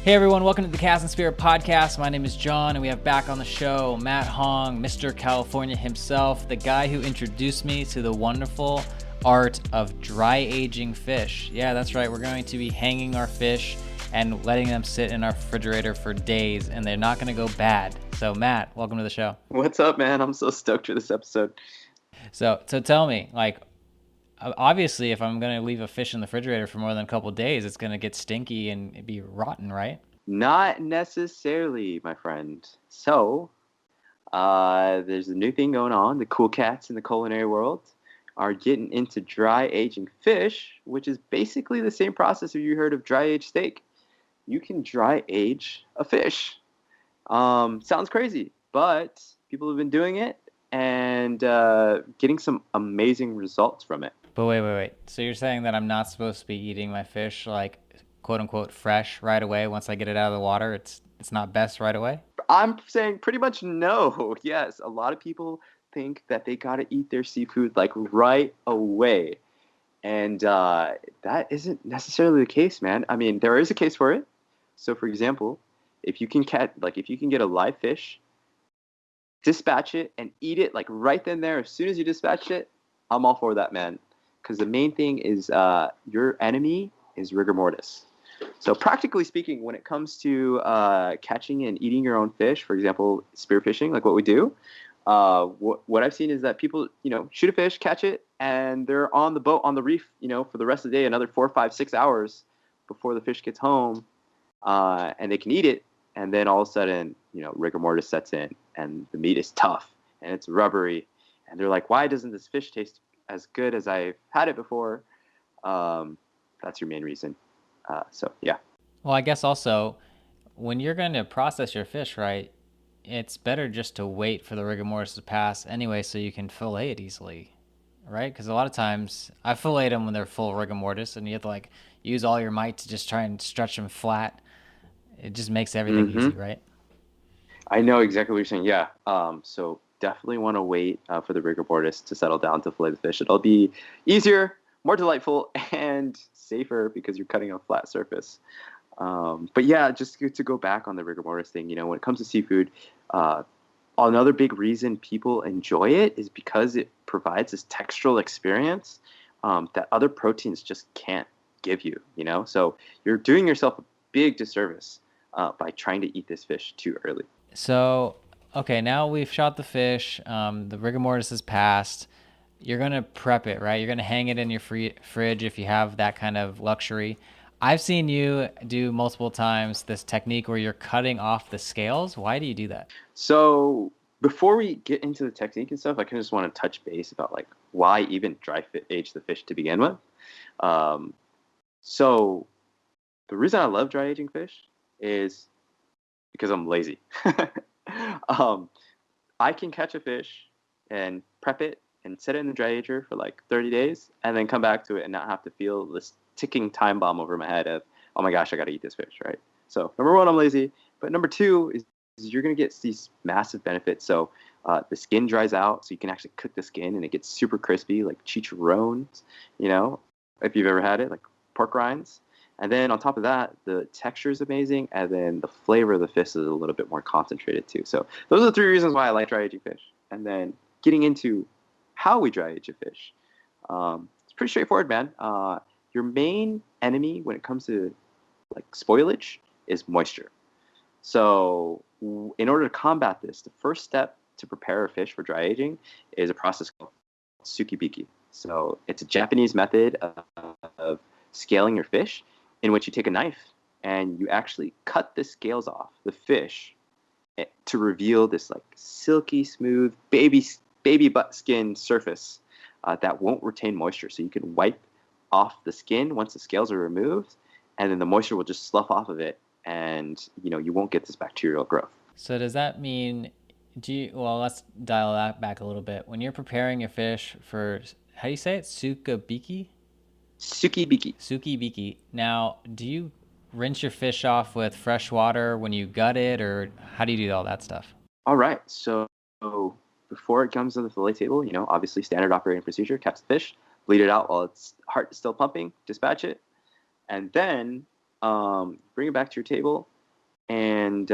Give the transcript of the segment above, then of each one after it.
Hey everyone, welcome to the Cast and Spirit podcast. My name is John, and we have back on the show Matt Hoang, Mr. California himself, the guy who introduced me to the wonderful art of dry aging fish. Yeah, that's right. We're going to be hanging our fish and letting them sit in our refrigerator for days, and they're not going to go bad. So Matt, welcome to the show. What's up, man? I'm so stoked for this episode. So tell me, obviously, if I'm going to leave a fish in the refrigerator for more than a couple of days, it's going to get stinky and be rotten, right? Not necessarily, my friend. So, there's a new thing going on. The cool cats in the culinary world are getting into dry aging fish, which is basically the same process if you heard of dry aged steak. You can dry age a fish. Sounds crazy, but people have been doing it and getting some amazing results from it. But wait. So you're saying that I'm not supposed to be eating my fish like quote unquote fresh right away once I get it out of the water? It's not best right away? I'm saying pretty much no. Yes, a lot of people think that they got to eat their seafood like right away. And that isn't necessarily the case, man. I mean, there is a case for it. So, for example, if you can get a live fish, dispatch it and eat it like right then there as soon as you dispatch it, I'm all for that, man. Because the main thing is your enemy is rigor mortis. So practically speaking, when it comes to catching and eating your own fish, for example, spearfishing, like what we do, what I've seen is that people, shoot a fish, catch it, and they're on the boat, on the reef, for the rest of the day, another 4, 5, 6 hours before the fish gets home, and they can eat it. And then all of a sudden, rigor mortis sets in, and the meat is tough, and it's rubbery. And they're like, why doesn't this fish taste as good as I've had it before? That's your main reason. So, yeah. Well, I guess also when you're going to process your fish, right, it's better just to wait for the rigor mortis to pass anyway so you can fillet it easily, right? Because a lot of times I fillet them when they're full rigor mortis and you have to like use all your might to just try and stretch them flat. It just makes everything Mm-hmm. easy, right? I know exactly what you're saying. Yeah. So definitely want to wait for the rigor mortis to settle down to fillet the fish. It'll be easier, more delightful, and safer because you're cutting a flat surface. But yeah, just to go back on the rigor mortis thing, when it comes to seafood, uh, another big reason people enjoy it is because it provides this textural experience that other proteins just can't give you, So you're doing yourself a big disservice by trying to eat this fish too early. So, okay, now we've shot the fish. The rigor mortis has passed. You're gonna prep it, right? You're gonna hang it in your fridge if you have that kind of luxury. I've seen you do multiple times this technique where you're cutting off the scales. Why do you do that? So before we get into the technique and stuff, I kind of just want to touch base about like why even age the fish to begin with. Um, so the reason I love dry aging fish is because I'm lazy. um, I can catch a fish and prep it and set it in the dry ager for like 30 days and then come back to it and not have to feel this ticking time bomb over my head of, oh my gosh, I got to eat this fish, right? So number one, I'm lazy. But number two is you're going to get these massive benefits. So the skin dries out, so you can actually cook the skin and it gets super crispy, like chicharrones, if you've ever had it, like pork rinds. And then on top of that, the texture is amazing, and then the flavor of the fish is a little bit more concentrated too. So those are the 3 reasons why I like dry aging fish. And then getting into how we dry age a fish, it's pretty straightforward, man. Your main enemy when it comes to like spoilage is moisture. So in order to combat this, the first step to prepare a fish for dry aging is a process called tsukibiki. So it's a Japanese method of scaling your fish in which you take a knife and you actually cut the scales off the fish to reveal this like silky smooth baby butt skin surface that won't retain moisture. So you can wipe off the skin once the scales are removed, and then the moisture will just slough off of it, and you won't get this bacterial growth. So does that mean well, let's dial that back a little bit. When you're preparing your fish for, how do you say it? Sukabiki? Tsukibiki. Sukibiki. Now, do you rinse your fish off with fresh water when you gut it, or how do you do all that stuff? All right. So before it comes to the fillet table, obviously standard operating procedure: catch the fish, bleed it out while its heart is still pumping, dispatch it, and then bring it back to your table. And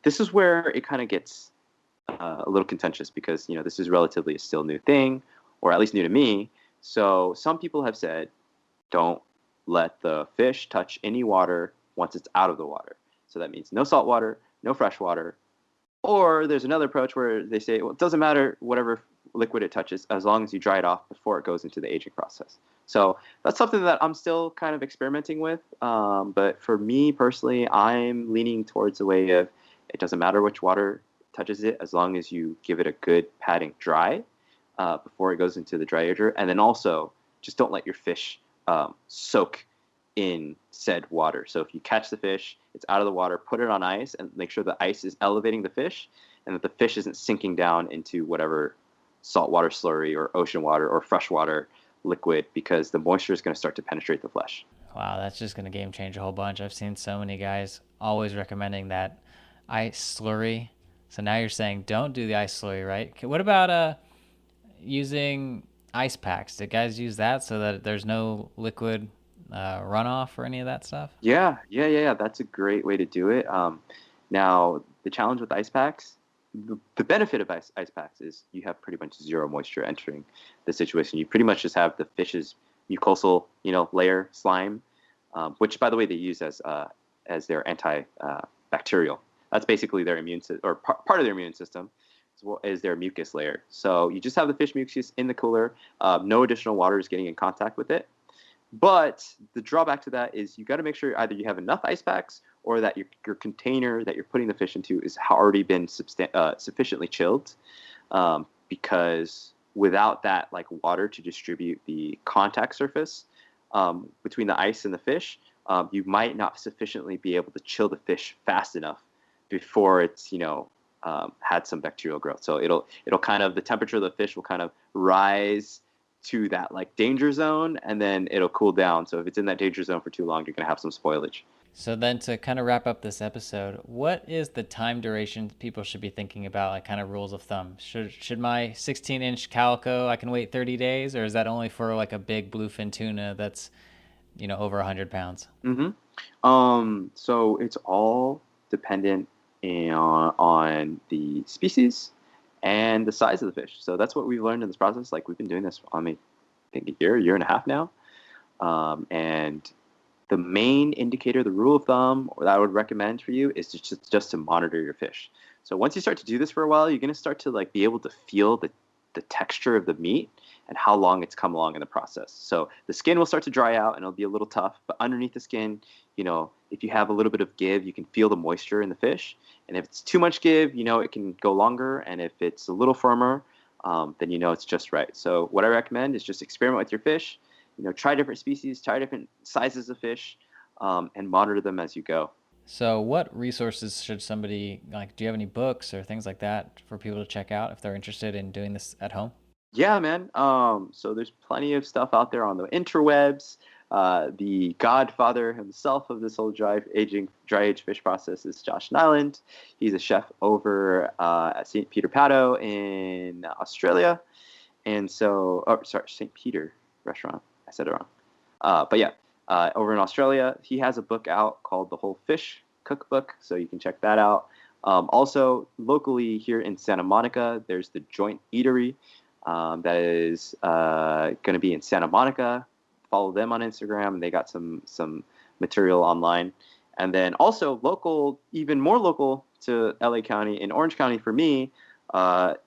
this is where it kind of gets a little contentious because, this is relatively a still new thing, or at least new to me. So some people have said, don't let the fish touch any water once it's out of the water. So that means no salt water, no fresh water. Or there's another approach where they say, well, it doesn't matter whatever liquid it touches as long as you dry it off before it goes into the aging process. So that's something that I'm still kind of experimenting with. But for me personally, I'm leaning towards the way of it doesn't matter which water touches it as long as you give it a good patting dry before it goes into the dry ager. And then also just don't let your fish soak in said water. So if you catch the fish, it's out of the water, put it on ice and make sure the ice is elevating the fish and that the fish isn't sinking down into whatever saltwater slurry or ocean water or freshwater liquid, because the moisture is going to start to penetrate the flesh. Wow, that's just going to game change a whole bunch. I've seen so many guys always recommending that ice slurry. So now you're saying don't do the ice slurry, right? Okay, what about using ice packs? Do guys use that so that there's no liquid runoff or any of that stuff? Yeah. That's a great way to do it. Now, the challenge with ice packs, the benefit of ice packs is you have pretty much zero moisture entering the situation. You pretty much just have the fish's mucosal, layer slime, which, by the way, they use as their antibacterial. That's basically their part of their immune system, as well as their mucus layer. So you just have the fish mucus in the cooler. No additional water is getting in contact with it. But the drawback to that is you got to make sure either you have enough ice packs or that your container that you're putting the fish into is already been sufficiently chilled, because without that water to distribute the contact surface between the ice and the fish, you might not sufficiently be able to chill the fish fast enough before it's had some bacterial growth. So it'll kind of, the temperature of the fish will kind of rise to that danger zone, and then it'll cool down. So if it's in that danger zone for too long, you're going to have some spoilage. So then to kind of wrap up this episode, what is the time duration people should be thinking about, kind of rules of thumb? Should my 16-inch calico, I can wait 30 days, or is that only for a big bluefin tuna that's, over 100 pounds? So it's all dependent on the species and the size of the fish. So that's what we've learned in this process. We've been doing this, I think a year and a half now. And the main indicator, the rule of thumb that I would recommend for you is just to monitor your fish. So once you start to do this for a while, you're going to start to be able to feel the texture of the meat and how long it's come along in the process. So the skin will start to dry out and it'll be a little tough, but underneath the skin, if you have a little bit of give, you can feel the moisture in the fish. And if it's too much give, it can go longer. And if it's a little firmer, then it's just right. So what I recommend is just experiment with your fish, try different species, try different sizes of fish, and monitor them as you go. So what resources should somebody, do you have any books or things like that for people to check out if they're interested in doing this at home? Yeah, man. So there's plenty of stuff out there on the interwebs. The godfather himself of this whole dry age fish process is Josh Nyland. He's a chef over at St. Peter Paddo in Australia. And so, St. Peter restaurant. I said it wrong. But yeah, over in Australia, he has a book out called The Whole Fish Cookbook. So you can check that out. Also, locally here in Santa Monica, there's the Joint Eatery. That is going to be in Santa Monica. Follow them on Instagram. They got some material online. And then also local, even more local to LA County, in Orange County for me,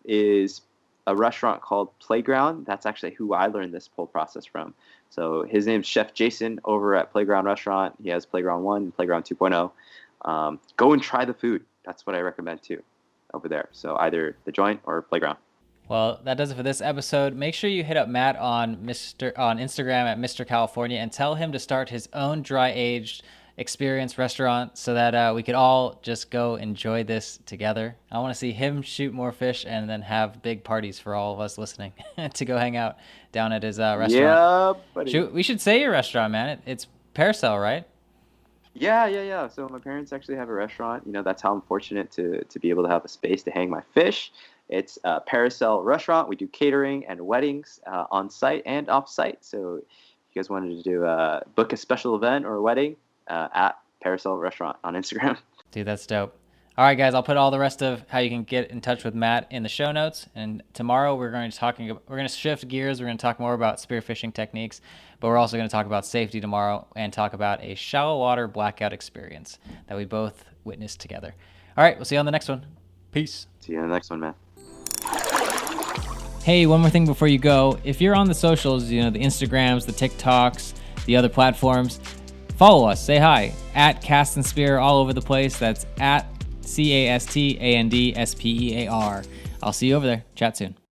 is a restaurant called Playground. That's actually who I learned this whole process from. So his name's Chef Jason over at Playground Restaurant. He has Playground 1 and Playground 2.0. Go and try the food. That's what I recommend too over there. So either the Joint or Playground. Well, that does it for this episode. Make sure you hit up Matt on Instagram at Mr. California and tell him to start his own dry-aged experience restaurant so that we could all just go enjoy this together. I want to see him shoot more fish and then have big parties for all of us listening to go hang out down at his restaurant. Yeah, buddy. We should say your restaurant, man. It's Paracel, right? Yeah. So my parents actually have a restaurant. That's how I'm fortunate to be able to have a space to hang my fish. It's a Paracel restaurant. We do catering and weddings on site and off site. So if you guys wanted to book a special event or a wedding, at Paracel restaurant on Instagram. Dude, that's dope. All right, guys, I'll put all the rest of how you can get in touch with Matt in the show notes. And tomorrow we're going to shift gears. We're going to talk more about spearfishing techniques, but we're also going to talk about safety tomorrow and talk about a shallow water blackout experience that we both witnessed together. All right, we'll see you on the next one. Peace. See you on the next one, man. Hey, one more thing before you go. If you're on the socials, the Instagrams, the TikToks, the other platforms, follow us. Say hi. At Cast and Spear all over the place. That's at CASTANDSPEAR. I'll see you over there. Chat soon.